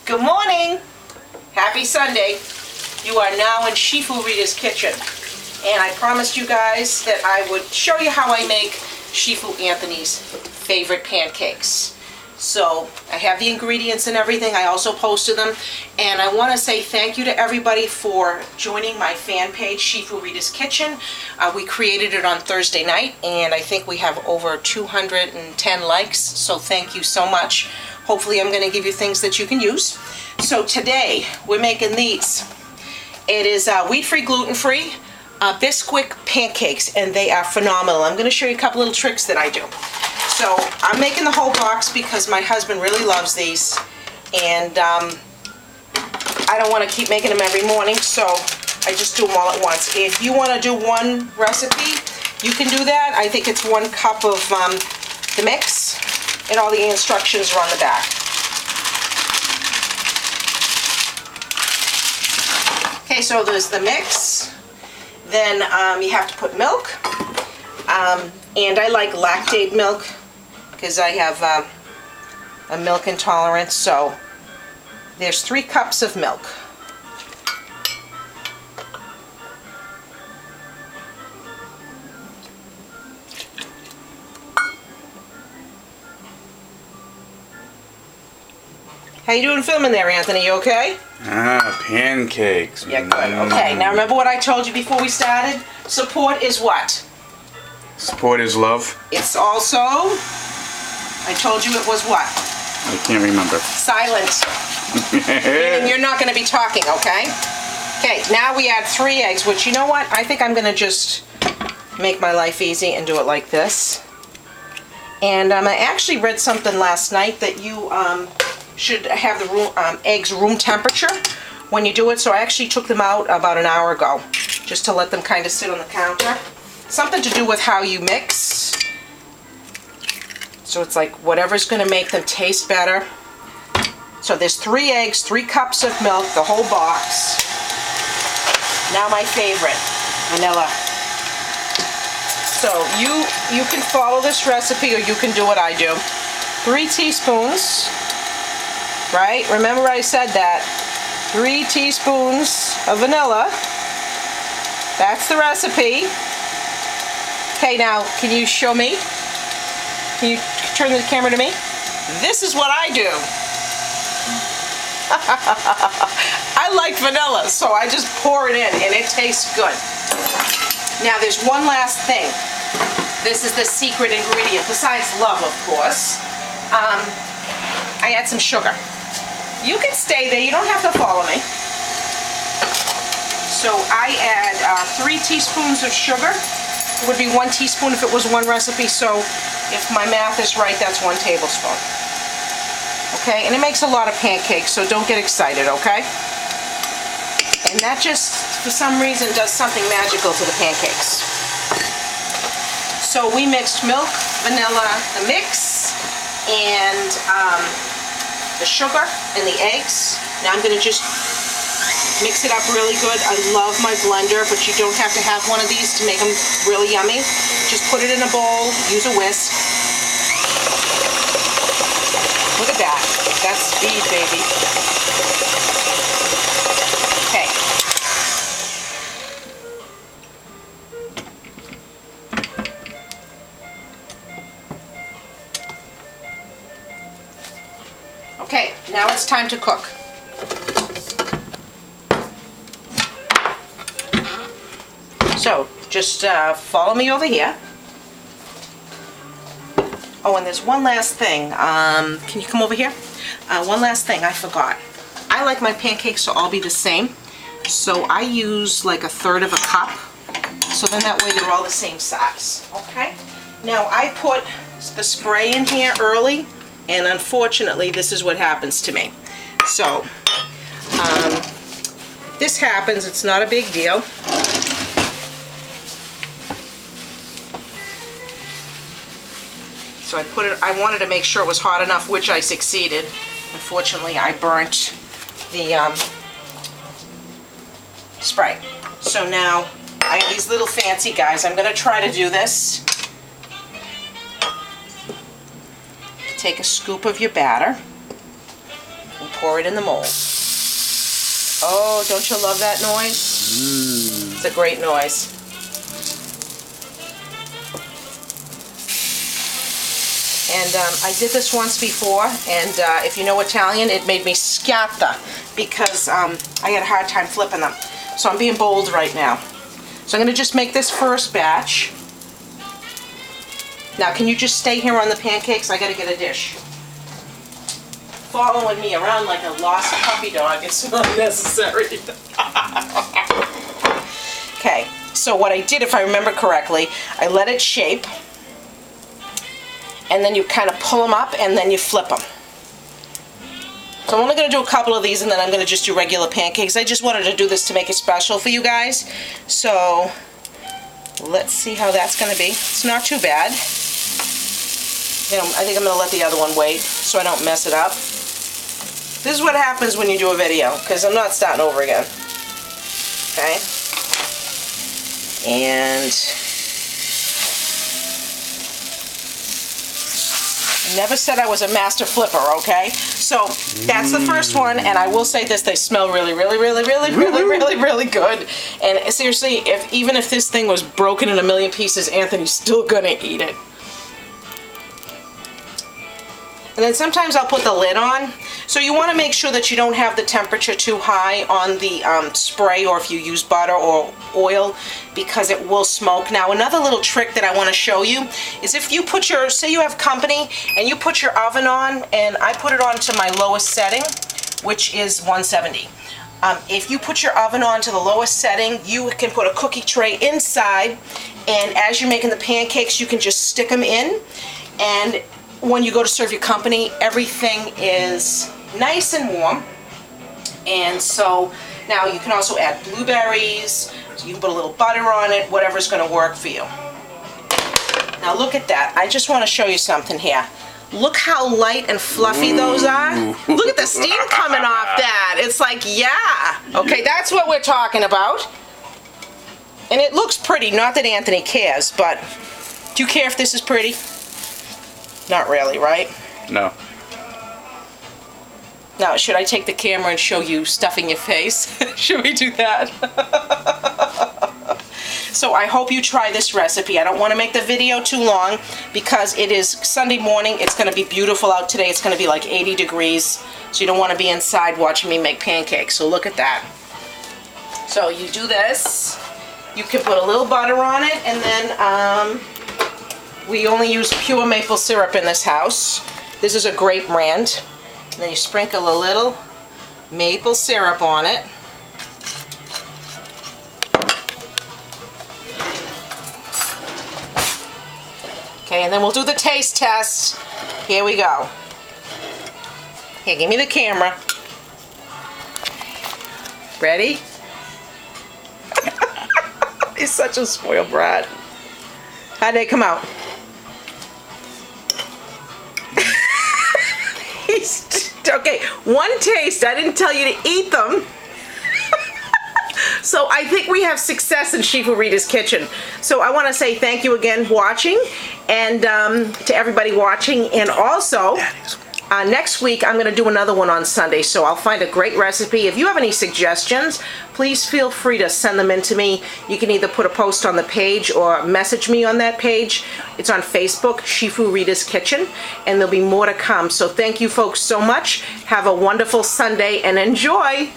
Good morning! Happy Sunday. You are now in Shifu Rita's kitchen. And I promised you guys that I would show you how I make Shifu Anthony's favorite pancakes. So I have the ingredients and everything. I also posted them. And I want to say thank you to everybody for joining my fan page, Shifu Rita's Kitchen. We created it on Thursday night, and I think we have over 210 likes. So thank you so much. Hopefully I'm going to give you things that you can use. So today we're making these. It is wheat-free, gluten-free Bisquick Pancakes, and they are phenomenal. I'm going to show you a couple little tricks that I do. So I'm making the whole box because my husband really loves these, and I don't want to keep making them every morning, so I just do them all at once. If you want to do one recipe, you can do that. I think it's 1 cup of the mix, and all the instructions are on the back. Okay, so there's the mix. Then you have to put milk, and I like lactate milk because I have a milk intolerance. So there's 3 cups of milk. How you doing filming there, Anthony? You okay? Pancakes. Yeah, good. Okay, now remember what I told you before we started? Support is what? Support is love. It's also, I told you it was what? I can't remember. Silent. Meaning you're not going to be talking, okay? Okay, now we add 3 eggs, which, you know what? I think I'm going to just make my life easy and do it like this. And I actually read something last night that you should have the eggs room temperature when you do it. So I actually took them out about an hour ago just to let them kind of sit on the counter. Something to do with how you mix. So it's like whatever's going to make them taste better. So there's 3 eggs, 3 cups of milk, the whole box. Now my favorite, vanilla. So you can follow this recipe, or you can do what I do. 3 teaspoons, right? Remember I said that. 3 teaspoons of vanilla. That's the recipe. Okay, now, can you show me? Can you turn the camera to me? This is what I do. I like vanilla, so I just pour it in, and it tastes good. Now, there's one last thing. This is the secret ingredient, besides love, of course. I add some sugar. You can stay there. You don't have to follow me. So I add 3 teaspoons of sugar. It would be 1 teaspoon if it was one recipe, so if my math is right, that's 1 tablespoon. Okay, and it makes a lot of pancakes, so don't get excited, okay? And that just, for some reason, does something magical to the pancakes. So we mixed milk, vanilla, the mix, and the sugar and the eggs. Now I'm going to just mix it up really good. I love my blender, but you don't have to have one of these to make them really yummy. Just put it in a bowl, use a whisk. Look at that. That's speed, baby. Okay. Okay, now it's time to cook. So, just follow me over here. Oh, and there's one last thing. Can you come over here? One last thing, I forgot. I like my pancakes to all be the same. So I use like 1/3 of a cup. So then that way they're all the same size. Okay? Now I put the spray in here early, and unfortunately this is what happens to me. So, this happens, it's not a big deal. So I wanted to make sure it was hot enough, which I succeeded. Unfortunately, I burnt the spray. So now I have these little fancy guys. I'm going to try to do this. Take a scoop of your batter and pour it in the mold. Oh, don't you love that noise? It's a great noise. And I did this once before, and if you know Italian, it made me scatta because I had a hard time flipping them. So I'm being bold right now. So I'm going to just make this first batch. Now, can you just stay here on the pancakes? I got to get a dish. Following me around like a lost puppy dog, it's not necessary. Okay, so what I did, if I remember correctly, I let it shape, and then you kind of pull them up, and then you flip them. So I'm only going to do a couple of these, and then I'm going to just do regular pancakes. I just wanted to do this to make it special for you guys. So let's see how that's going to be. It's not too bad. You know, I think I'm going to let the other one wait so I don't mess it up. This is what happens when you do a video, because I'm not starting over again. Okay? And I never said I was a master flipper, okay? So that's the first one, and I will say this, they smell really, really, really, really, really, really, really good. And seriously, even if this thing was broken in a million pieces, Anthony's still gonna eat it. And then sometimes I'll put the lid on. So you want to make sure that you don't have the temperature too high on the spray, or if you use butter or oil, because it will smoke. Now, another little trick that I want to show you is if you put your, say you have company and you put your oven on, and I put it on to my lowest setting, which is 170. If you put your oven on to the lowest setting, you can put a cookie tray inside, and as you're making the pancakes, you can just stick them in, and when you go to serve your company, everything is nice and warm. And so now you can also add blueberries, so you can put a little butter on it, whatever's going to work for you. Now look at that. I just want to show you something here. Look how light and fluffy those are. Look at the steam coming off that. It's like, yeah. Okay, that's what we're talking about. And it looks pretty. Not that Anthony cares, but do you care if this is pretty? Not really, right? No. Now, should I take the camera and show you stuffing your face? Should we do that? So I hope you try this recipe. I don't want to make the video too long because it is Sunday morning. It's going to be beautiful out today. It's going to be like 80 degrees. So you don't want to be inside watching me make pancakes. So look at that. So you do this. You can put a little butter on it, and then we only use pure maple syrup in this house. This is a grape brand. And then you sprinkle a little maple syrup on it. Okay, and then we'll do the taste test. Here we go. Here, give me the camera. Ready? He's such a spoiled brat. How'd they come out? Okay, one taste. I didn't tell you to eat them. So I think we have success in Shifu Rita's kitchen. So I want to say thank you again for watching, and to everybody watching. And also, next week I'm going to do another one on Sunday, so I'll find a great recipe. If you have any suggestions, please feel free to send them in to me. You can either put a post on the page or message me on that page. It's on Facebook, Shifu Rita's Kitchen, and there'll be more to come. So thank you folks so much. Have a wonderful Sunday and enjoy.